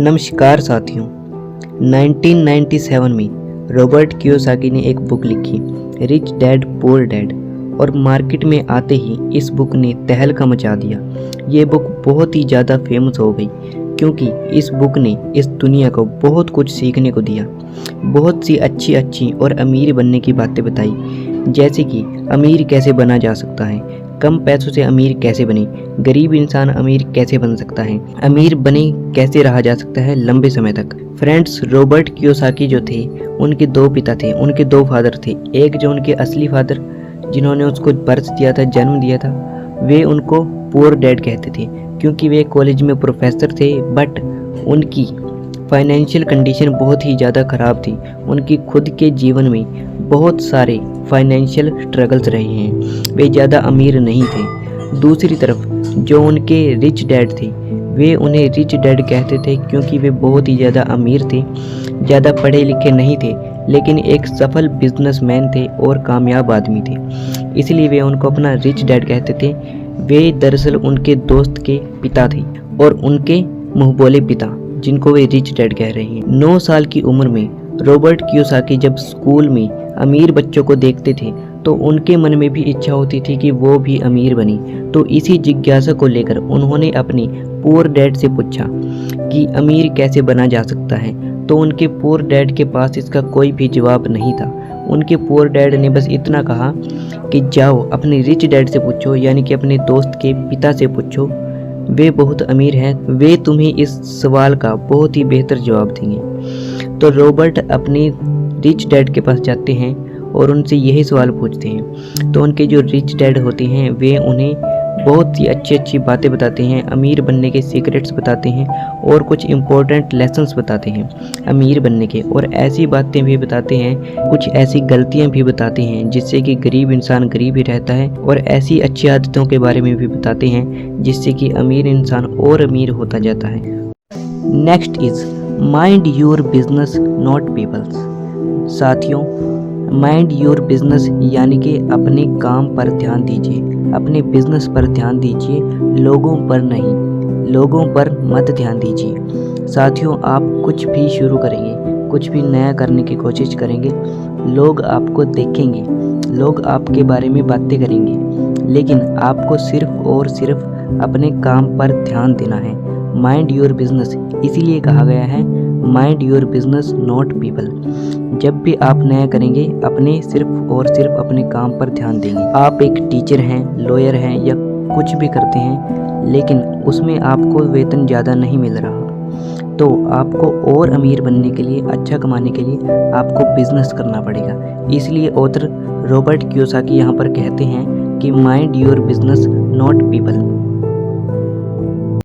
नमस्कार साथियों। 1997 में रॉबर्ट कियोसाकी ने एक बुक लिखी, रिच डैड पुअर डैड, और मार्केट में आते ही इस बुक ने तहलका मचा दिया। ये बुक बहुत ही ज़्यादा फेमस हो गई क्योंकि इस बुक ने इस दुनिया को बहुत कुछ सीखने को दिया। बहुत सी अच्छी अच्छी और अमीर बनने की बातें बताई, जैसे कि अमीर कैसे बना जा सकता है, कम पैसों से अमीर कैसे बने, गरीब इंसान अमीर कैसे बन सकता है, अमीर बने कैसे रहा जा सकता है लंबे समय तक। फ्रेंड्स, रॉबर्ट कियोसाकी जो थे उनके दो पिता थे, उनके दो फादर थे। एक जो उनके असली फादर जिन्होंने उसको बर्थ दिया था, जन्म दिया था, वे उनको पुअर डैड कहते थे क्योंकि वे कॉलेज में प्रोफेसर थे, बट उनकी फाइनेंशियल कंडीशन बहुत ही ज़्यादा ख़राब थी। उनकी खुद के जीवन में बहुत सारे फाइनेंशियल स्ट्रगल्स रहे हैं, वे ज़्यादा अमीर नहीं थे। दूसरी तरफ जो उनके रिच डैड थे, वे उन्हें रिच डैड कहते थे क्योंकि वे बहुत ही ज़्यादा अमीर थे, ज़्यादा पढ़े लिखे नहीं थे, लेकिन एक सफल बिजनेसमैन थे और कामयाब आदमी थे, इसलिए वे उनको अपना रिच डैड कहते थे। वे दरअसल उनके दोस्त के पिता थे और उनके मुंहबोले पिता, जिनको वे रिच डैड कह रहे हैं। 9 साल की उम्र में रॉबर्ट कियोसाकी जब स्कूल में अमीर बच्चों को देखते थे तो उनके मन में भी इच्छा होती थी कि वो भी अमीर बने। तो इसी जिज्ञासा को लेकर उन्होंने अपने पुअर डैड से पूछा कि अमीर कैसे बना जा सकता है। तो उनके पुअर डैड के पास इसका कोई भी जवाब नहीं था। उनके पुअर डैड ने बस इतना कहा कि जाओ अपने रिच डैड से पूछो, यानी कि अपने दोस्त के पिता से पूछो, वे बहुत अमीर हैं, वे तुम्हें इस सवाल का बहुत ही बेहतर जवाब देंगे। तो रॉबर्ट अपने रिच डैड के पास जाते हैं और उनसे यही सवाल पूछते हैं। तो उनके जो रिच डैड होते हैं वे उन्हें बहुत ही अच्छी अच्छी बातें बताते हैं, अमीर बनने के सीक्रेट्स बताते हैं और कुछ इम्पोर्टेंट लेसन्स बताते हैं अमीर बनने के, और ऐसी बातें भी बताते हैं, कुछ ऐसी गलतियां भी बताते हैं जिससे कि गरीब इंसान गरीब ही रहता है, और ऐसी अच्छी आदतों के बारे में भी बताते हैं जिससे कि अमीर इंसान और अमीर होता जाता है। Next is mind your business not people's. साथियों, माइंड योर बिजनेस यानी कि अपने काम पर ध्यान दीजिए, अपने बिजनेस पर ध्यान दीजिए, लोगों पर नहीं, लोगों पर मत ध्यान दीजिए। साथियों, आप कुछ भी शुरू करेंगे, कुछ भी नया करने की कोशिश करेंगे, लोग आपको देखेंगे, लोग आपके बारे में बातें करेंगे, लेकिन आपको सिर्फ और सिर्फ अपने काम पर ध्यान देना है। माइंड योर बिजनेस इसीलिए कहा गया है, mind your business not people. जब भी आप नया करेंगे, अपने सिर्फ और सिर्फ अपने काम पर ध्यान देंगे। आप एक टीचर हैं, लॉयर हैं या कुछ भी करते हैं, लेकिन उसमें आपको वेतन ज़्यादा नहीं मिल रहा, तो आपको और अमीर बनने के लिए, अच्छा कमाने के लिए आपको बिजनेस करना पड़ेगा। इसलिए ऑथर रॉबर्ट कियोसाकी यहाँ पर कहते हैं कि mind your business not people.